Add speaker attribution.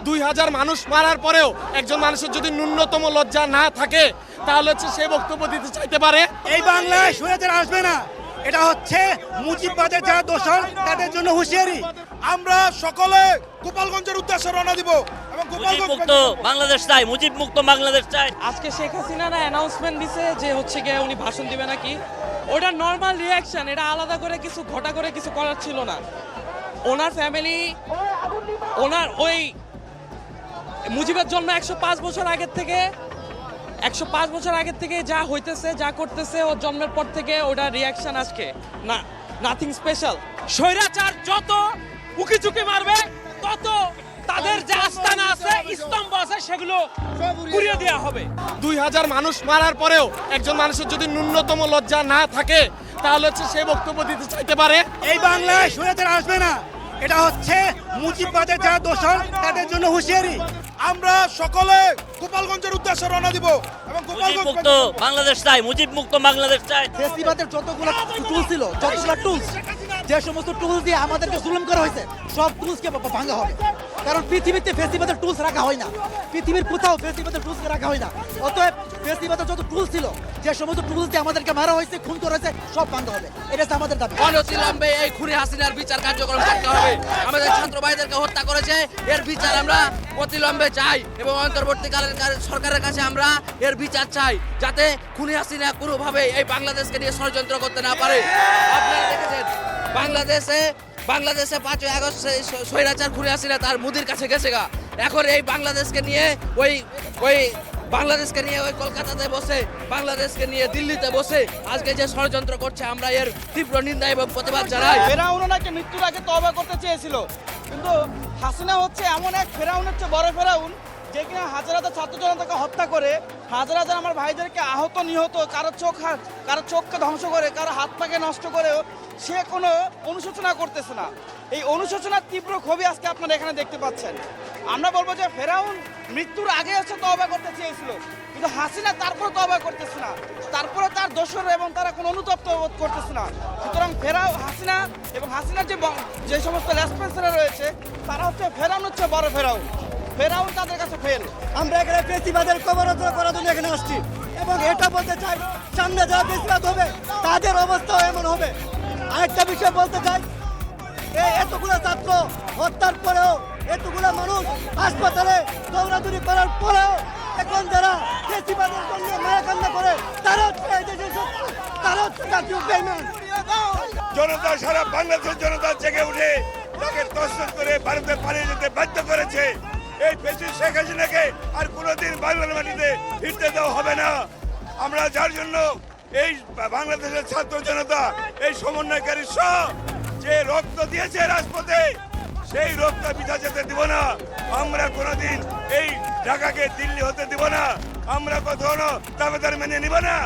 Speaker 1: 2000 মানুষ মারার পরেও একজন মানুষের যদি ন্যূনতম লজ্জা না থাকে তাহলে হচ্ছে সে বক্তব্য দিতে চাইতে পারে।
Speaker 2: এই বাংলায় স্বৈরাচার আসবে না, এটা হচ্ছে মুজিববাদের যারা দোষর তাদের জন্য হুঁশিয়ারি।
Speaker 3: আমরা সকলে গোপালগঞ্জের উদ্দেশ্যে রওনা দিব এবং
Speaker 4: মুজিব মুক্ত বাংলাদেশ চাই, মুজিব মুক্ত বাংলাদেশ চাই।
Speaker 5: আজকে শেখ হাসিনা না অ্যানাউন্সমেন্ট দিছে যে হচ্ছে গিয়ে উনি ভাষণ দিবে নাকি, ওটা নর্মাল রিয়াকশন, এটা আলাদা করে কিছু ঘটা করে কিছু করার ছিল না। ওনার ফ্যামিলি, ওনার ওই মুজিবের জন্ম 105 বছর আগের থেকে 105 বছর আগের থেকে যা হইতেছে যা করতেছে ওর জন্মের পর থেকে ওটা রিয়াকশন আজকে না, নাথিং স্পেশাল। স্বৈরাচার যত উকি চুকি মারবে তত তাদের যে আস্তানা আছে, স্তম্ভ আছে, সেগুলো পুড়িয়ে দেওয়া হবে।
Speaker 1: 2000 মানুষ মারার পরেও একজন মানুষের যদি ন্যূনতম লজ্জা না থাকে তাহলে হচ্ছে সে বক্তব্য দিতে চাইতে পারে।
Speaker 2: এই বাংলায় স্বৈরাচার আসবে না, এটা হচ্ছে মুজিববাদের যারা দোষর তাদের জন্য হুঁশিয়ারি।
Speaker 3: আমরা সকলে গোপালগঞ্জের উদ্দেশ্যে রওনা দিব এবং
Speaker 4: মুজিব মুক্ত বাংলাদেশ চাই, মুজিব মুক্ত বাংলাদেশ চাই।
Speaker 6: ফেস্টিভালের যতগুলো টুলস ছিল, যতগুলো টুলস, যে সমস্ত টুলস দিয়ে আমাদেরকে জুলুম করা হয়েছে সব টুলসকে ভাঙা হবে। কারণ পৃথিবীতে ফেস্টিভালের টুলস রাখা হয় না, পৃথিবীর কোথাও ফেস্টিভালের টুলস রাখা হয় না। অতএব ফেস্টিভালের যত টুলস ছিল, যে সমস্ত টুলস দিয়ে আমাদেরকে মারা হয়েছে, খুন করা হয়েছে, সব ভাঙা হবে। এটা হচ্ছে আমাদের দাবি।
Speaker 7: অনতিবিলম্বে এই খুনি হাসিনার বিচার কার্যক্রম করতে হবে। আমাদের ছাত্র ভাইদেরকে হত্যা করেছে, এর বিচার আমরা অতিলম্বে চাই এবং অন্তর্বর্তীকালীন সরকারের কাছে আমরা এর বিচার চাই, যাতে খুনি হাসিনা কোনোভাবে এই বাংলাদেশকে নিয়ে ষড়যন্ত্র করতে না পারে। আপনারা দেখেছেন বাংলাদেশে 5ই আগস্ট স্বৈরাচার খুনি হাসিনা তার মুদির কাছে গেছে গা। এখন এই বাংলাদেশকে নিয়ে ওই কলকাতাতে বসে, বাংলাদেশকে নিয়ে দিল্লিতে বসে আজকে যে ষড়যন্ত্র করছে, আমরা এর তীব্র নিন্দা এবং প্রতিবাদ জানাই।
Speaker 5: ফেরাউন ওনাকে মৃত্যুর আগে তওবা করতে চেয়েছিল, কিন্তু হাসিনা হচ্ছে এমন এক ফেরাউন, হচ্ছে বড় ফেরাউন, যে কিনা হাজার হাজার ছাত্র জনতাকে হত্যা করে, হাজার হাজার আমার ভাইদেরকে আহত নিহত, কারো চোখকে ধ্বংস করে, কারো হাত পাকে নষ্ট করেও সে কোনো অনুশোচনা করতেছে না। এই অনুশোচনার তীব্র ক্ষোভই আজকে আপনারা এখানে দেখতে পাচ্ছেন। আমরা বলবো যে ফেরাউন মৃত্যুর আগে হচ্ছে তওবা করতে চেয়েছিল, কিন্তু হাসিনা তারপরে তওবা করতেছে না, তারপরে তার দোষর এবং তারা কোনো অনুতপ্ত বোধ করতেছে না। সুতরাং হাসিনা এবং হাসিনার যে সমস্ত রেসপন্সাররা রয়েছে তারা হচ্ছে ফেরাউন, হচ্ছে বড় ফেরাউন, ফেরাউন তাদের কাছে ফেল।
Speaker 6: আমরা এখানে ফেস্টিভালের কভারেজ করার জন্য এখানে আসছি এবং এটা বলতে চাই, সামনে যারা ফেস্টিভাল হবে তাদের অবস্থাও এমন হবে। আরেকটা বিষয় বলতে চাই, এতগুলো ছাত্র হত্যার পরেও, এতগুলো মানুষ হাসপাতালে দৌড়াদৌড়ি করার পরেও এখন যারা ফেস্টিভালের জন্য মায়া কান্না করে তারা হচ্ছে এই দেশের শত্রু, তারা হচ্ছে জাতীয় বেঈমান।
Speaker 3: জনতা, সারা বাংলাদেশের জনতা জেগে উঠে তাকে তসনস করে ভারতে পালিয়ে যেতে বাধ্য করেছে। এই ফ্যাসিস্ট শেখ হাসিনাকে আর কোনোদিন বাংলার মাটিতে ফিরতে দেওয়া হবে না। আমরা যার জন্য এই বাংলাদেশের ছাত্র জনতা, এই সমন্বয়কারী সহ যে রক্ত দিয়েছে রাজপথে, সেই রক্ত বৃথা যেতে দিব না। আমরা কোনোদিন এই ঢাকাকে দিল্লি হতে দিব না। আমরা কখনো দাবেদার মেনে নিব না।